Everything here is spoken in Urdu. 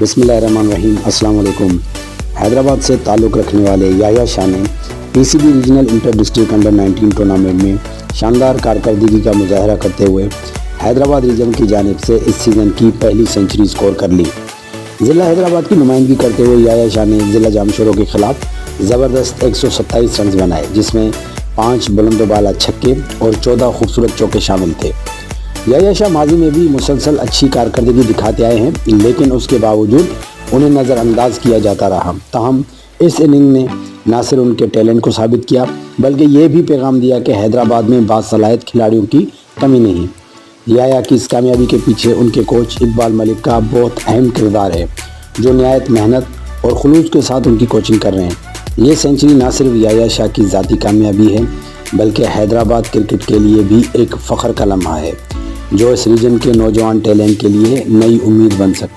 بسم اللہ الرحمن الرحیم۔ السلام علیکم۔ حیدرآباد سے تعلق رکھنے والے یحییٰ شاہ نے P C B regional inter district under 19 tournament میں شاندار کارکردگی کا مظاہرہ کرتے ہوئے حیدرآباد ریجن کی جانب سے اس سیزن کی پہلی سنچری سکور کر لی۔ ضلع حیدرآباد کی نمائندگی کرتے ہوئے یحییٰ شاہ نے ضلع جامشورو کے خلاف زبردست 127 رنز بنائے، جس میں 5 بلند و بالا چھکے اور 14 خوبصورت چوکے شامل تھے۔ یحییٰ شاہ ماضی میں بھی مسلسل اچھی کارکردگی دکھاتے آئے ہیں، لیکن اس کے باوجود انہیں نظر انداز کیا جاتا رہا۔ تاہم اس اننگ نے نہ صرف ان کے ٹیلنٹ کو ثابت کیا بلکہ یہ بھی پیغام دیا کہ حیدرآباد میں باصلاحیت کھلاڑیوں کی کمی نہیں۔ یحییٰ کی اس کامیابی کے پیچھے ان کے کوچ اقبال ملک کا بہت اہم کردار ہے، جو نہایت محنت اور خلوص کے ساتھ ان کی کوچنگ کر رہے ہیں۔ یہ سنچری نہ صرف یحییٰ شاہ کی ذاتی کامیابی ہے بلکہ حیدرآباد کرکٹ کے لیے بھی ایک فخر کا لمحہ ہے، جو اس ریجن کے نوجوان ٹیلنٹ کے لیے نئی امید بن سکتا ہے۔